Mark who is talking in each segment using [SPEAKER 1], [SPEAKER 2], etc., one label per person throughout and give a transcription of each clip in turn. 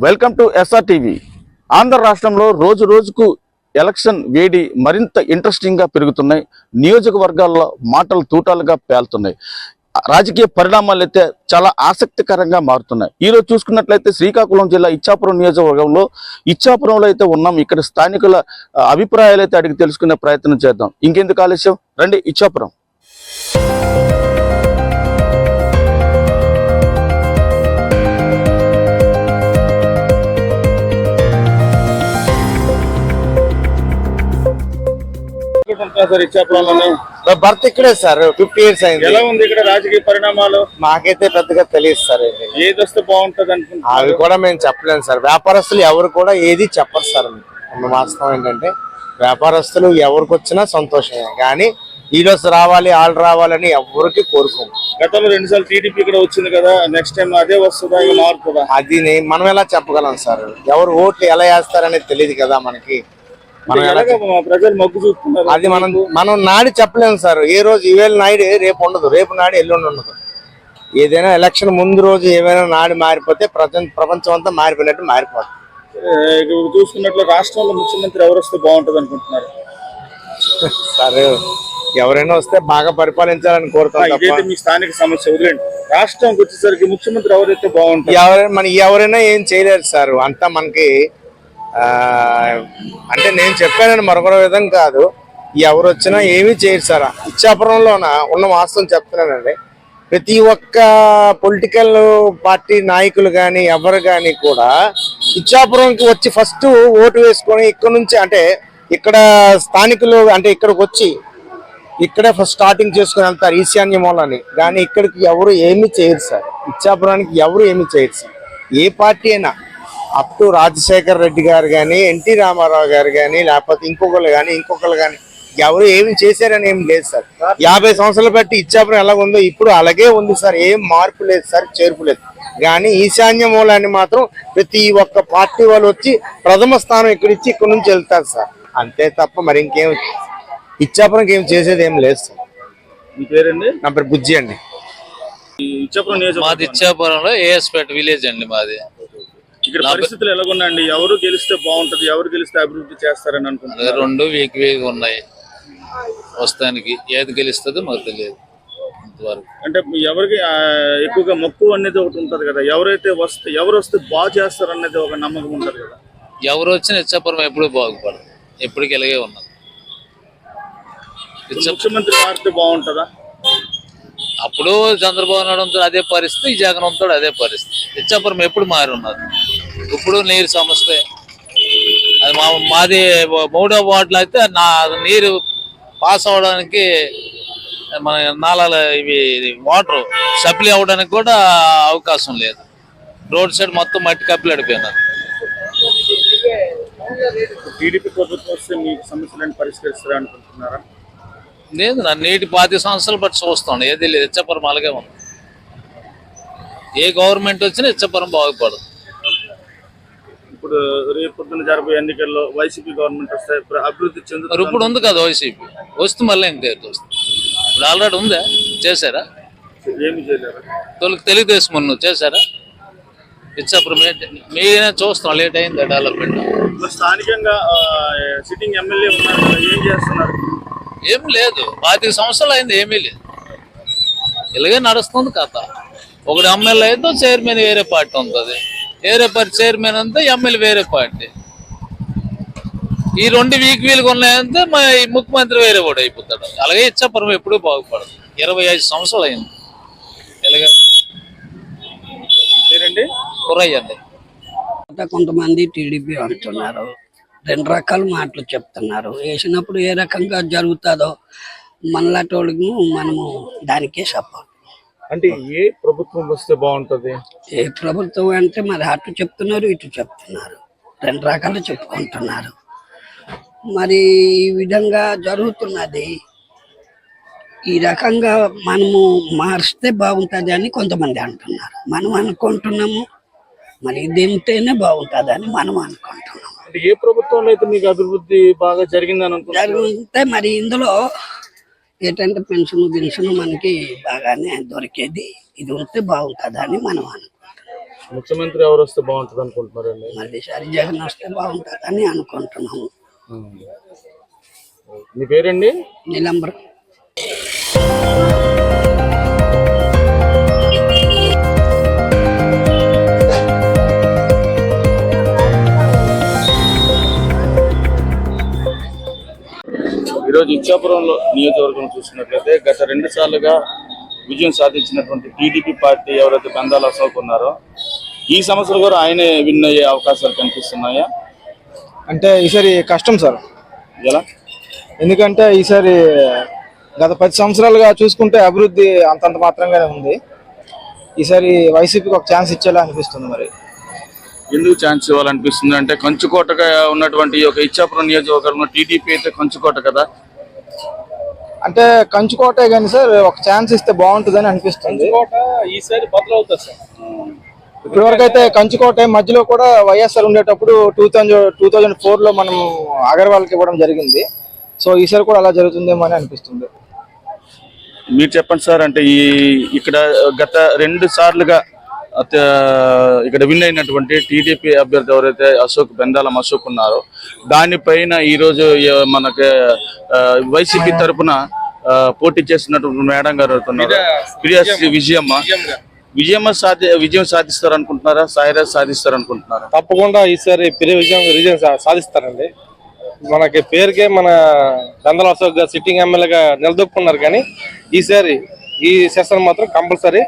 [SPEAKER 1] Welcome to SR TV. Andhra రాష్ట్రంలో రోజు రోజుకు ఎలక్షన్ వేడి మరింత ఇంట్రెస్టింగ్గా పెరుగుతున్నాయి. నియోజకవర్గాల్లో మాటలు తూటాలుగా పేలుతున్నాయి. రాజకీయ పరిణామాలు అయితే చాలా ఆసక్తికరంగా మారుతున్నాయి. ఈరోజు చూసుకున్నట్లయితే శ్రీకాకుళం జిల్లా ఇచ్చాపురం నియోజకవర్గంలో ఇచ్చాపురంలో అయితే ఉన్నాం. ఇక్కడ స్థానికుల అభిప్రాయాలు అయితే అడిగి తెలుసుకునే ప్రయత్నం చేద్దాం. ఇంకెందుకు ఆలస్యం, రండి ఇచ్చాపురం.
[SPEAKER 2] బర్త్ ఇక్కడే సార్, 50 years అయింది.
[SPEAKER 1] ఎలా ఉంది ఇక్కడ రాజకీయ పరిణామాలు?
[SPEAKER 2] మాకైతే పెద్దగా తెలియదు సార్.
[SPEAKER 1] ఏది వస్తే బాగుంటది అనుకుంటున్నారు?
[SPEAKER 2] అవి కూడా మేము చెప్పలేము సార్. వ్యాపారస్తులు ఎవరు కూడా ఏది చెప్పరు సార్. వాస్తవం ఏంటంటే వ్యాపారస్తులు ఎవరికి వచ్చినా సంతోషమే, కానీ ఈరోజు రావాలి వాళ్ళు రావాలని ఎవరికి కోరుకోము.
[SPEAKER 1] గతంలో 2 సార్లు టీడీపీ ఇక్కడ వచ్చింది కదా, నెక్స్ట్ టైం అదే వస్తుందా, మారుతుందా?
[SPEAKER 2] అది మనం ఎలా చెప్పగలం సార్? ఎవరు ఓట్లు ఎలా వేస్తారనేది తెలియదు కదా మనకి.
[SPEAKER 1] ప్రజలు మొగ్గు చూపుతున్నారు.
[SPEAKER 2] అది మనం నాడి చెప్పలేము సార్. ఏ రోజు ఈవేళ నాయుడు రేపు ఉండదు, రేపు నాడు ఎల్లుండి ఉండదు. ఏదైనా ఎలక్షన్ ముందు రోజు ఏమైనా నాడు మారిపోతే ప్రపంచం అంతా మారిపోయినట్టు మారిపోతుంది.
[SPEAKER 1] చూసుకున్నట్లు రాష్ట్రంలో ముఖ్యమంత్రి ఎవరు వస్తే బాగుంటది అనుకుంటున్నారు?
[SPEAKER 2] సరే, ఎవరైనా వస్తే బాగా పరిపాలించాలని కోరుతాం.
[SPEAKER 1] మీ స్థానిక సమస్య వదిలేండి, రాష్ట్రంకి వచ్చేసరికి ముఖ్యమంత్రి ఎవరైతే బాగుంటుంది?
[SPEAKER 2] ఎవరైనా ఏం చేయలేరు సార్. అంతా మనకి అంటే నేను చెప్పానని మరొక విధం కాదు. ఎవరు వచ్చినా ఏమీ చేయరు సార్. ఇచ్చాపురంలోన ఉన్న వాస్తవం చెప్తున్నానండి. ప్రతి ఒక్క పొలిటికల్ పార్టీ నాయకులు కానీ ఎవరు కానీ కూడా ఇచ్చాపురంకి వచ్చి ఫస్ట్ ఓటు వేసుకొని ఇక్కడ నుంచి, అంటే ఇక్కడ స్థానికులు అంటే ఇక్కడికి వచ్చి ఇక్కడే ఫస్ట్ స్టార్టింగ్ చేసుకుని వెళ్తారు ఈశాన్య మూలని. కానీ ఇక్కడికి ఎవరు ఏమీ చేయరు సార్. ఇచ్చాపురానికి ఎవరు ఏమీ చేయరు సార్. ఏ పార్టీ అయినా అప్ టు రాజశేఖర్ రెడ్డి గారు కానీ, ఎన్టీ రామారావు గారు కానీ, లేకపోతే ఇంకొకరు కానీ ఎవరు ఏమి చేశారని ఏం లేదు సార్. 50 సంవత్సరాలు బట్టి ఇచ్చాపురం ఎలాగుందో ఇప్పుడు అలాగే ఉంది సార్. ఏం మార్పు లేదు సార్, చేర్పు లేదు. కానీ ఈశాన్య మూలాన్ని మాత్రం ప్రతి ఒక్క పార్టీ వాళ్ళు వచ్చి ప్రథమ స్థానం ఇక్కడిచ్చి ఇక్కడ నుంచి వెళ్తారు సార్. అంతే తప్ప మరి ఇంకేం ఇచ్చాపురంకి ఏం చేసేది ఏం లేదు సార్.
[SPEAKER 1] మీ పేరండి?
[SPEAKER 2] నా పేరు బుజ్జి అండి.
[SPEAKER 3] మాది ఇచ్చాపురంలో ఏఎస్పేట విలేజ్ అండి మాది.
[SPEAKER 1] ఇక్కడ పరిస్థితులు ఎలాగున్నాయండి? ఎవరు గెలిస్తే బాగుంటది, ఎవరు గెలిస్తే అభివృద్ధి చేస్తారని అనుకుంటున్నారు?
[SPEAKER 3] 2 వీక్ ఉన్నాయి. వస్తానికి ఏది గెలుస్తుందో మాకు తెలియదు ఇంతవరకు.
[SPEAKER 1] అంటే ఎవరికి ఎక్కువగా మక్కువ అనేది ఒకటి ఉంటది కదా, ఎవరు వస్తే బాగా చేస్తారు అనేది ఒక నమ్మకం ఉంటది కదా.
[SPEAKER 3] ఎవరు వచ్చినా ఇచ్చాపురం ఎప్పుడు బాగుపడదు, ఎప్పటికి ఇలాగే ఉన్నది.
[SPEAKER 1] ముఖ్యమంత్రి మారితే బాగుంటుందా?
[SPEAKER 3] అప్పుడు చంద్రబాబు నాయుడు అదే పరిస్థితి, ఈ జగన్ ఉంటాడు అదే పరిస్థితి. ఇచ్చాపురం ఎప్పుడు మారి ఉన్నది. ఇప్పుడు నీరు సమస్య అది మాది 3వ వార్డులో అయితే నీరు పాస్ అవడానికి మన నాలాల ఇవి వాటర్ సప్లై అవ్వడానికి కూడా అవకాశం లేదు. రోడ్ సైడ్ మొత్తం మట్టి కప్పలు అడిపోయినారు.
[SPEAKER 1] టీడీపీ ప్రభుత్వం వస్తే మీకు సమస్యలను పరిష్కరిస్తారా అనుకుంటున్నారా?
[SPEAKER 3] లేదు, నా నీటి 25 సంవత్సరాలు బట్టి చూస్తాను, ఏది లేదు. ఇచ్చాపురం అలాగే ఉంది. ఏ గవర్నమెంట్ వచ్చినా ఇచ్చాపురం బాగుపడదు.
[SPEAKER 1] ఇప్పుడు రేపు పొద్దున జరగబోయే ఎన్నికల్లో వైసీపీ గవర్నమెంట్ వస్తే అభివృద్ధి చెందుతుంది.
[SPEAKER 3] ఇప్పుడు ఉంది కదా వైసీపీ, వస్తే మళ్ళీ ఇంకేది వస్తుంది. ఇప్పుడు ఆల్రెడీ ఉందా? చేశారా?
[SPEAKER 1] ఏమి చేయలేరు.
[SPEAKER 3] తెలుగుదేశం ఉన్న చేశారా? ఇచ్చాపురం మీరే చూస్తున్నాం, లేట్ అయింది డెవలప్మెంట్.
[SPEAKER 1] స్థానికంగా సిట్టింగ్ ఎమ్మెల్యే ఉన్నారు కదా, ఏం చేస్తున్నారు?
[SPEAKER 3] ఏమి లేదు, 25 సంవత్సరాలు అయింది, ఏమీ లేదు. ఇలాగే నడుస్తుంది కథ. ఒకటి ఎమ్మెల్యే అయితే చైర్మన్ వేరే పార్టీ ఉంటుంది, వేరే పార్టీ చైర్మన్ అంతా ఎమ్మెల్యే వేరే పార్టీ. ఈ 2 వీలుగా ఉన్నాయంటే మా ముఖ్యమంత్రి వేరే కూడా అయిపోతాడు. అలాగే ఇచ్చాపురం ఎప్పుడూ బాగుపడదు. 25 సంవత్సరాలు అయింది ఇలాగే. పేరండి? కుర్రయ్యండి.
[SPEAKER 4] కొంతమంది టీడీపీ అంటున్నారు, 2 రకాల మాటలు చెప్తున్నారు. వేసినప్పుడు ఏ రకంగా జరుగుతుందో మనలాంటి మనము దానికే సపోర్ట్.
[SPEAKER 1] అంటే ఏ ప్రభుత్వం వస్తే బాగుంటది?
[SPEAKER 4] ఏ ప్రభుత్వం అంటే మరి అటు చెప్తున్నారు, ఇటు చెప్తున్నారు, 2 రకాలు చెప్పుకుంటున్నారు. మరి ఈ విధంగా జరుగుతున్నది. ఈ రకంగా మనము మారిస్తే బాగుంటుంది అని కొంతమంది అంటున్నారు. మనం అనుకుంటున్నాము మరి ఇది ఉంటేనే బాగుంటుంది అని మనం అనుకుంటున్నాము.
[SPEAKER 1] ఏ ప్రభుత్వంలో అయితే మీకు అభివృద్ధి బాగా జరిగిందని
[SPEAKER 4] జరిగితే మరి ఇందులో ఏంటంటే పెన్షన్ మనకి బాగానే దొరికేది. ఇది ఉంటే బాగుంటుందని మనం అనుకుంటున్నాం.
[SPEAKER 1] ముఖ్యమంత్రి ఎవరు వస్తే బాగుంటుంది అనుకుంటున్నారండి?
[SPEAKER 4] మరి ఈసారి జగన్ వస్తే బాగుంటుందని అనుకుంటున్నాము.
[SPEAKER 1] మీ పేరండి?
[SPEAKER 4] నీలంబరం.
[SPEAKER 1] ఈరోజు ఇచ్చాపురంలో నియోజకవర్గం చూసినట్లయితే గత 2 సార్లుగా విజయం సాధించినటువంటి టీడీపీ పార్టీ ఎవరైతే బందాల అశోక్ ఉన్నారో ఈ సంవత్సరం కూడా ఆయనే విన్ అయ్యే అవకాశాలు కనిపిస్తున్నాయా?
[SPEAKER 2] అంటే ఈసారి కష్టం సార్.
[SPEAKER 1] ఎలా?
[SPEAKER 2] ఎందుకంటే ఈసారి గత 10 సంవత్సరాలుగా చూసుకుంటే అభివృద్ధి అంతంత మాత్రంగానే ఉంది. ఈసారి వైసీపీకి ఒక ఛాన్స్ ఇచ్చేలా అనిపిస్తుంది. మరి
[SPEAKER 1] ఎందుకు ఛాన్స్ ఇవ్వాలనిపిస్తుంది అంటే కంచుకోటగా ఉన్నటువంటి ఈ యొక్క ఇచ్చాపురం నియోజకవర్గంలో టీడీపీ అయితే కంచుకోట కదా.
[SPEAKER 2] అంటే కంచుకోటే కానీ సార్ ఒక ఛాన్స్ ఇస్తే బాగుంటుందని అనిపిస్తుంది.
[SPEAKER 3] ఈసారి బదులవుతుంది సార్.
[SPEAKER 2] ఇప్పటివరకు అయితే కంచుకోట మధ్యలో కూడా వైఎస్ఆర్ ఉండేటప్పుడు 2004లో మనం అగర్వాల్కి ఇవ్వడం జరిగింది. సో ఈసారి కూడా అలా జరుగుతుందేమో అని అనిపిస్తుంది.
[SPEAKER 1] మీరు చెప్పండి సార్, అంటే ఇక్కడ గత 2 సార్లుగా ఇక్కడ విన్ అయినటువంటి టీడీపీ అభ్యర్థి ఎవరైతే బెందాలం అశోక్ ఉన్నారో దానిపైన ఈరోజు మనకి వైసీపీ తరఫున పోటీ చేస్తున్నటువంటి మేడం గారు అవుతున్నారు విజయం సాధిస్తారు అనుకుంటున్నారా? సాయిరాజ్ సాధిస్తారు అనుకుంటున్నారా?
[SPEAKER 5] తప్పకుండా ఈసారి విజయం సాధిస్తారండి. మనకి పేరుకే మన బందాల అశోక్ గారు సిట్టింగ్ ఎమ్మెల్యేగా నిలదొక్కున్నారు, కానీ ఈసారి ఈ సెషన్ మాత్రం కంపల్సరీ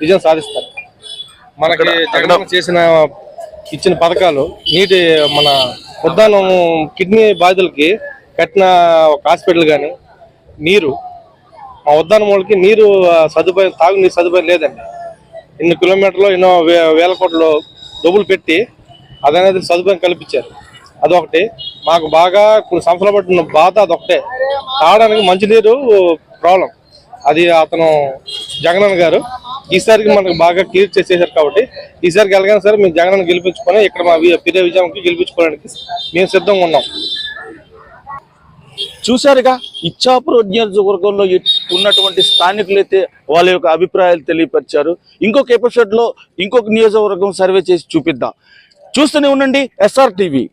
[SPEAKER 5] విజయం సాధిస్తారు. మనకి జగన్ చేసిన ఇచ్చిన పథకాలు నీటి మన ఉద్దానం కిడ్నీ బాధితులకి కట్టిన ఒక హాస్పిటల్ కానీ నీరు మా ఉద్దానం వాళ్ళకి నీరు సదుపాయం తాగునీరు సదుపాయం లేదండి. ఇన్ని కిలోమీటర్లు ఎన్నో వేల కోట్లు డబ్బులు పెట్టి అదనేది సదుపాయం కల్పించారు. అదొకటి మాకు బాగా కొన్ని సంవత్సరాలు పట్టిన బాధ అదొకటే. తాగడానికి మంచినీరు ప్రాబ్లం, అది అతను జగనన్న గారు ఈసారికి మనకు బాగా క్లియర్ చేసేసారు. కాబట్టి ఈసారికి ఎలాగైనా సరే మేము జగనన్న గెలిపించుకొని ఇక్కడ మా విజయంకి గెలిపించుకోవడానికి మేము సిద్ధంగా ఉన్నాం.
[SPEAKER 1] చూశారుగా ఇచ్చాపురం నియోజకవర్గంలో ఉన్నటువంటి స్థానికులైతే వాళ్ళ యొక్క అభిప్రాయాలు తెలియపరిచారు. ఇంకొక ఎపిసోడ్ లో ఇంకొక నియోజకవర్గం సర్వే చేసి చూపిద్దాం. చూస్తూనే ఉండండి SR టీవీ.